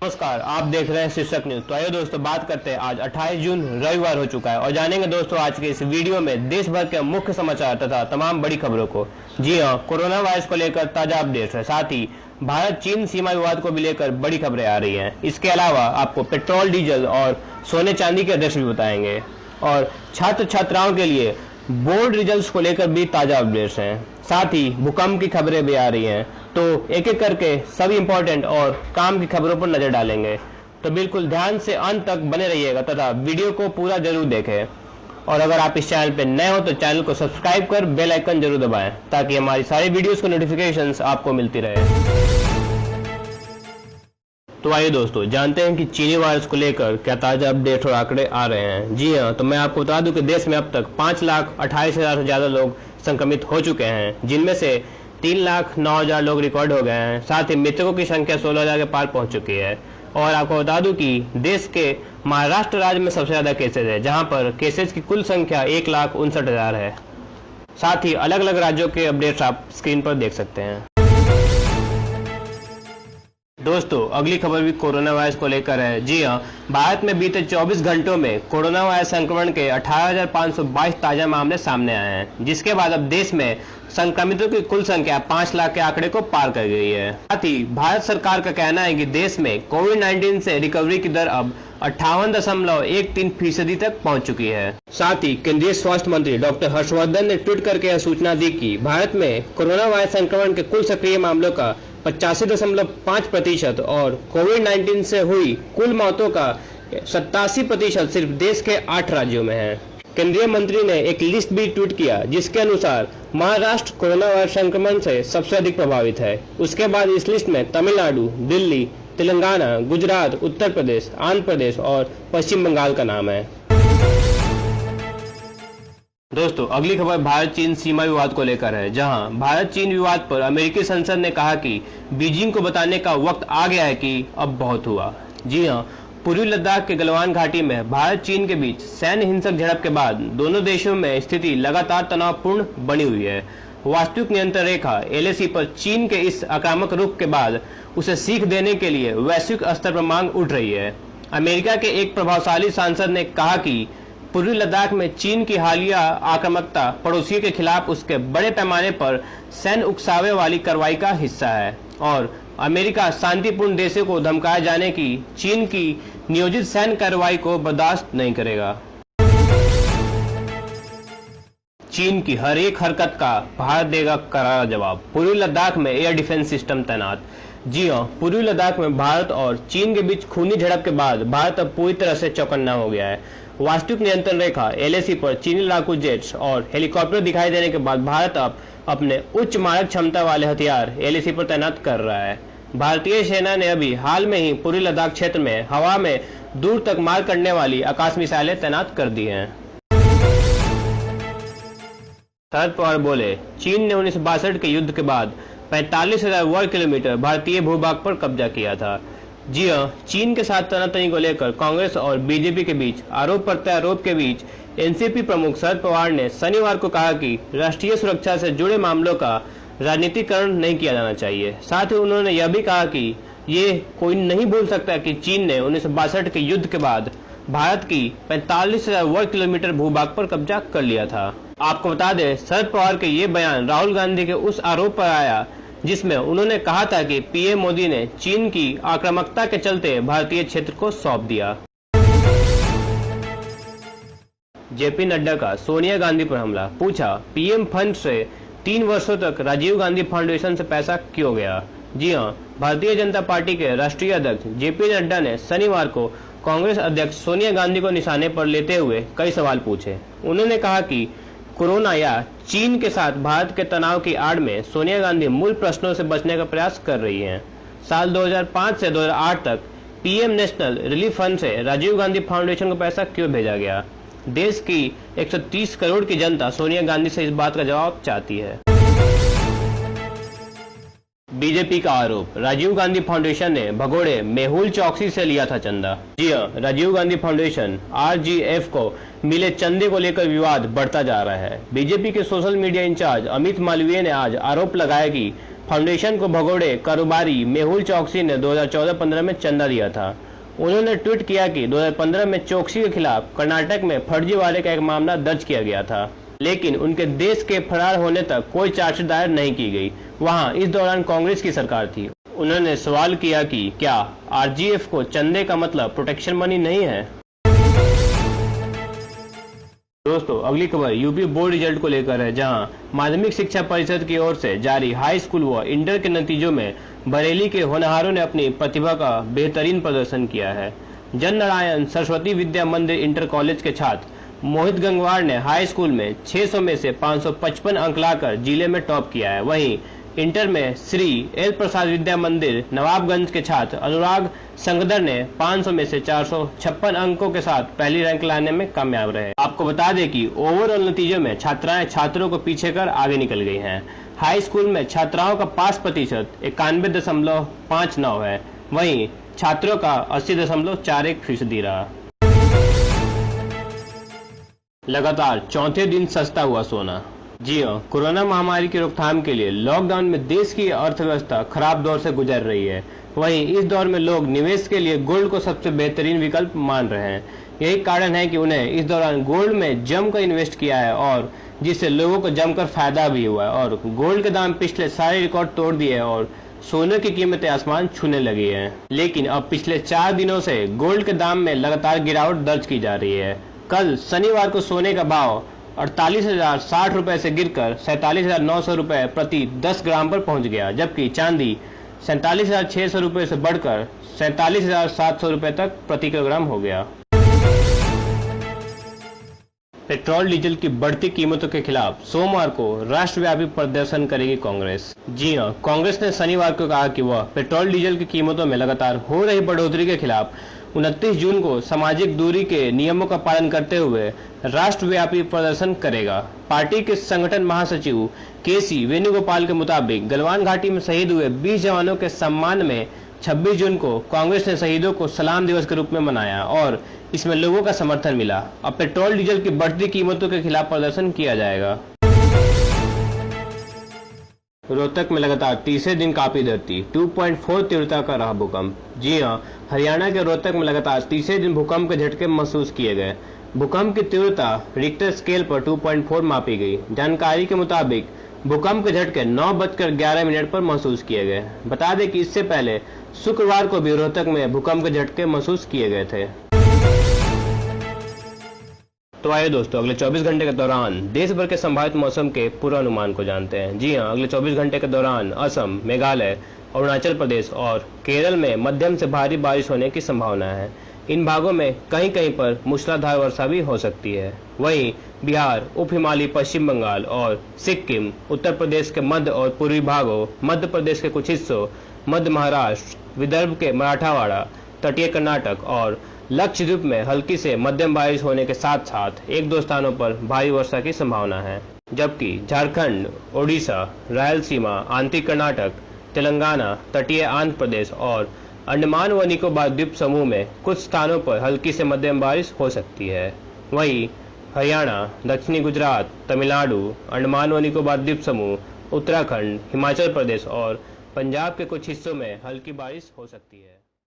नमस्कार, आप देख रहे हैं शीर्षक न्यूज। तो आइए दोस्तों बात करते हैं। आज 28 जून रविवार हो चुका है और जानेंगे दोस्तों आज के इस वीडियो में देश भर के मुख्य समाचार तथा तमाम बड़ी खबरों को। जी हां, कोरोना वायरस को लेकर ताजा अपडेट है, साथ ही भारत चीन सीमा विवाद को भी लेकर बड़ी खबरें आ रही हैं। इसके अलावा आपको पेट्रोल, डीजल और सोने चांदी के दृश्य भी बताएंगे और छात्र छात्राओं के लिए बोर्ड रिजल्ट्स को लेकर भी ताजा अपडेट्स हैं। साथ ही भूकंप की खबरें भी आ रही हैं, तो एक एक करके सभी इंपॉर्टेंट और काम की खबरों पर नजर डालेंगे। तो बिल्कुल ध्यान से अंत तक बने रहिएगा तथा वीडियो को पूरा जरूर देखें। और अगर आप इस चैनल पर नए हो तो चैनल को सब्सक्राइब कर बेल आइकन जरूर दबाएं ताकि हमारी सारी वीडियोस को नोटिफिकेशंस आपको मिलती रहे। तो आइए दोस्तों जानते हैं कि चीनी वायरस को लेकर क्या ताजा अपडेट और आंकड़े आ रहे हैं। जी हां, तो मैं आपको बता दूं कि देश में अब तक 5,28,000 से ज्यादा लोग संक्रमित हो चुके हैं, जिनमें से 3,09,000 लोग रिकॉर्ड हो गए हैं। साथ ही मृतकों की संख्या 16,000 के पार पहुंच चुकी है। और आपको बता दूं कि देश के महाराष्ट्र राज्य में सबसे ज्यादा केसेज है, जहां पर केसेज की कुल संख्या 1,59,000 है। साथ ही अलग अलग राज्यों के अपडेट्स आप स्क्रीन पर देख सकते हैं। दोस्तों अगली खबर भी कोरोना वायरस को लेकर है। जी हां, भारत में बीते 24 घंटों में कोरोना वायरस संक्रमण के 18,522 ताजा मामले सामने आए हैं, जिसके बाद अब देश में संक्रमितों की कुल संख्या 5 लाख के आंकड़े को पार कर गई है। साथ ही भारत सरकार का कहना है कि देश में कोविड-19 से रिकवरी की दर अब 58.13% तक पहुंच चुकी है। साथ ही केंद्रीय स्वास्थ्य मंत्री डॉक्टर हर्षवर्धन ने ट्वीट करके यह सूचना दी कि भारत में कोरोना वायरस संक्रमण के कुल सक्रिय मामलों का 85.5% और कोविड-19 से हुई कुल मौतों का 87% सिर्फ देश के 8 राज्यों में है। केंद्रीय मंत्री ने एक लिस्ट भी ट्वीट किया, जिसके अनुसार महाराष्ट्र कोरोना वायरस संक्रमण से सबसे अधिक प्रभावित है। उसके बाद इस लिस्ट में तमिलनाडु, दिल्ली, तेलंगाना, गुजरात, उत्तर प्रदेश, आंध्र प्रदेश और पश्चिम बंगाल का नाम है। दोस्तों अगली खबर भारत चीन सीमा विवाद को लेकर है, जहां भारत चीन विवाद पर अमेरिकी संसद ने कहा कि बीजिंग को बताने का वक्त आ गया है कि अब बहुत हुआ। जी हां, पूर्वी लद्दाख के गलवान घाटी में भारत चीन के बीच सैन्य हिंसक झड़प के बाद दोनों देशों में स्थिति लगातार तनावपूर्ण बनी हुई है। वास्तविक नियंत्रण रेखा LAC पर चीन के इस आक्रामक रुख के बाद उसे सीख देने के लिए वैश्विक स्तर पर मांग उठ रही है। अमेरिका के एक प्रभावशाली सांसद ने कहा कि पूर्वी लद्दाख में चीन की हालिया आक्रामकता पड़ोसियों के खिलाफ उसके बड़े पैमाने पर सैन्य उकसावे वाली कार्रवाई का हिस्सा है और अमेरिका शांतिपूर्ण देशों को धमकाए जाने की चीन की नियोजित सैन्य कार्रवाई को बर्दाश्त नहीं करेगा। चीन की हर एक हरकत का भारत देगा करारा जवाब। पूर्वी लद्दाख में एयर डिफेंस सिस्टम तैनात। जी हां, पूर्वी लद्दाख में भारत और चीन के बीच खूनी झड़प के बाद भारत अब पूरी तरह से चौकन्ना हो गया है। वास्तविक नियंत्रण रेखा LAC पर चीनी लड़ाकू जेट्स और हेलीकॉप्टर दिखाई देने के बाद भारत अब अपने उच्च मारक क्षमता वाले हथियार LAC पर तैनात कर रहा है। भारतीय सेना ने अभी हाल में ही पूर्वी लद्दाख क्षेत्र में हवा में दूर तक मार करने वाली आकाश मिसाइलें तैनात कर दी हैं। शरद पवार बोले, चीन ने 1962 के युद्ध के बाद 45,000 वर्ग किलोमीटर भारतीय भूभाग पर कब्जा किया था। जी हां, चीन के साथ तनातनी को लेकर कांग्रेस और बीजेपी के बीच आरोप प्रत्यारोप के बीच एनसीपी प्रमुख शरद पवार ने शनिवार को कहा कि राष्ट्रीय सुरक्षा से जुड़े मामलों का राजनीतिकरण नहीं किया जाना चाहिए। साथ ही उन्होंने यह भी कहा कि ये कोई नहीं भूल सकता कि चीन ने 1962 के युद्ध के बाद भारत की 45,000 वर्ग किलोमीटर भूभाग पर कब्जा कर लिया था। आपको बता दें, शरद पवार के ये बयान राहुल गांधी के उस आरोप पर आया जिसमें उन्होंने कहा था कि पीएम मोदी ने चीन की आक्रामकता के चलते भारतीय क्षेत्र को सौंप दिया। जेपी नड्डा का सोनिया गांधी पर हमला। पूछा, पीएम फंड से 3 वर्षों तक राजीव गांधी फाउंडेशन से पैसा क्यों गया? जी हां, भारतीय जनता पार्टी के राष्ट्रीय अध्यक्ष जेपी नड्डा ने शनिवार को कांग्रेस अध्यक्ष सोनिया गांधी को निशाने पर लेते हुए कई सवाल पूछे। उन्होंने कहा कि कोरोना या चीन के साथ भारत के तनाव की आड़ में सोनिया गांधी मूल प्रश्नों से बचने का प्रयास कर रही हैं। साल 2005 से 2008 तक पीएम नेशनल रिलीफ फंड से राजीव गांधी फाउंडेशन को पैसा क्यों भेजा गया? देश की 130 करोड़ की जनता सोनिया गांधी से इस बात का जवाब चाहती है। बीजेपी का आरोप, राजीव गांधी फाउंडेशन ने भगोड़े मेहुल चौकसी से लिया था चंदा। जी हां, राजीव गांधी फाउंडेशन RGF को मिले चंदे को लेकर विवाद बढ़ता जा रहा है। बीजेपी के social media in charge Amit Malviya ने आज आरोप लगाया कि फाउंडेशन को भगोड़े कारोबारी मेहुल चौकसी ने 2014-15 में चंदा दिया था। उन्होंने ट्वीट किया कि 2015 में चौकसी के खिलाफ कर्नाटक में फर्जीवाड़े का एक मामला दर्ज किया गया था, लेकिन उनके देश के फरार होने तक कोई चार्जशीट दायर नहीं की गई। वहां इस दौरान कांग्रेस की सरकार थी। उन्होंने सवाल किया कि क्या आरजीएफ को चंदे का मतलब प्रोटेक्शन मनी नहीं है। दोस्तों, अगली खबर यूपी बोर्ड रिजल्ट को लेकर है, जहां माध्यमिक शिक्षा परिषद की ओर से जारी हाई स्कूल व इंटर के नतीजों में बरेली के होनहारों ने अपनी प्रतिभा का बेहतरीन प्रदर्शन किया है। जन नारायण सरस्वती विद्या मंदिर इंटर कॉलेज के छात्र मोहित गंगवार ने हाई स्कूल में 600 में से 555 अंक लाकर जिले में टॉप किया है। वहीं इंटर में श्री एल प्रसाद विद्या मंदिर नवाबगंज के छात्र अनुराग संगदर ने 500 में से 456 अंकों के साथ पहली रैंक लाने में कामयाब रहे। आपको बता दें कि ओवरऑल नतीजों में छात्राएं छात्रों को पीछे कर आगे निकल गई हैं। हाई स्कूल में छात्राओं का पास प्रतिशत 91.59 है, वहीं छात्रों का 80.41% रहा। लगातार चौथे दिन सस्ता हुआ सोना। जी हां, कोरोना महामारी की रोकथाम के लिए लॉकडाउन में देश की अर्थव्यवस्था खराब दौर से गुजर रही है। वहीं इस दौर में लोग निवेश के लिए गोल्ड को सबसे बेहतरीन विकल्प मान रहे हैं। यही कारण है कि उन्हें इस दौरान गोल्ड में जमकर इन्वेस्ट किया है, और जिससे लोगों को जमकर फायदा भी हुआ है। और गोल्ड के दाम पिछले सारे रिकॉर्ड तोड़ दिए और सोने की कीमतें आसमान छूने लगी है। लेकिन अब पिछले 4 दिनों से गोल्ड के दाम में लगातार गिरावट दर्ज की जा रही है। कल शनिवार को सोने का भाव 48,060 रुपए से गिरकर 47,900 रुपए प्रति 10 ग्राम पर पहुंच गया, जबकि चांदी 47,600 रुपए से बढ़कर 47,700 रुपए तक प्रति किलोग्राम हो गया। पेट्रोल डीजल की बढ़ती कीमतों के खिलाफ सोमवार को राष्ट्रव्यापी प्रदर्शन करेगी कांग्रेस। जी हां, कांग्रेस ने शनिवार को कहा कि वह पेट्रोल डीजल की कीमतों में लगातार हो रही बढ़ोतरी के खिलाफ 29 जून को सामाजिक दूरी के नियमों का पालन करते हुए राष्ट्रव्यापी प्रदर्शन करेगा। पार्टी के संगठन महासचिव केसी वेणुगोपाल के मुताबिक गलवान घाटी में शहीद हुए 20 जवानों के सम्मान में 26 जून को कांग्रेस ने शहीदों को सलाम दिवस के रूप में मनाया और इसमें लोगों का समर्थन मिला। अब पेट्रोल डीजल की बढ़ती कीमतों के खिलाफ प्रदर्शन किया जाएगा। रोहतक में लगातार तीसरे दिन कांपी धरती, 2.4 तीव्रता का रहा भूकंप। जी हां, हरियाणा के रोहतक में लगातार तीसरे दिन भूकंप के झटके महसूस किए गए। भूकंप की तीव्रता रिक्टर स्केल पर 2.4 मापी गई। जानकारी के मुताबिक भूकंप के झटके 9:11 पर महसूस किए गए। बता दें कि इससे पहले शुक्रवार को भी रोहतक में भूकंप के झटके महसूस किए गए थे। तो आइए दोस्तों, अगले 24 घंटे के दौरान देश भर के संभावित मौसम के पूर्वानुमान को जानते हैं। जी हां, अगले 24 घंटे के दौरान असम, मेघालय, अरुणाचल प्रदेश और केरल में मध्यम से भारी बारिश होने की संभावना है। इन भागों में कहीं कहीं पर मूसलाधार वर्षा भी हो सकती है। वहीं बिहार, उप हिमालयी पश्चिम बंगाल और सिक्किम, उत्तर प्रदेश के मध्य और पूर्वी भागों, मध्य प्रदेश के कुछ हिस्सों, मध्य महाराष्ट्र, विदर्भ के मराठवाड़ा, तटीय कर्नाटक और लक्षद्वीप में हल्की से मध्यम बारिश होने के साथ साथ 1-2 स्थानों पर भारी वर्षा की संभावना है। जबकि झारखंड, ओडिशा, रायलसीमा, आंतरिक कर्नाटक, तेलंगाना, तटीय आंध्र प्रदेश और अंडमान व निकोबार द्वीप समूह में कुछ स्थानों पर हल्की से मध्यम बारिश हो सकती है। वहीं हरियाणा, दक्षिणी गुजरात, तमिलनाडु, अंडमान व निकोबार द्वीप समूह, उत्तराखंड, हिमाचल प्रदेश और पंजाब के कुछ हिस्सों में हल्की बारिश हो सकती है।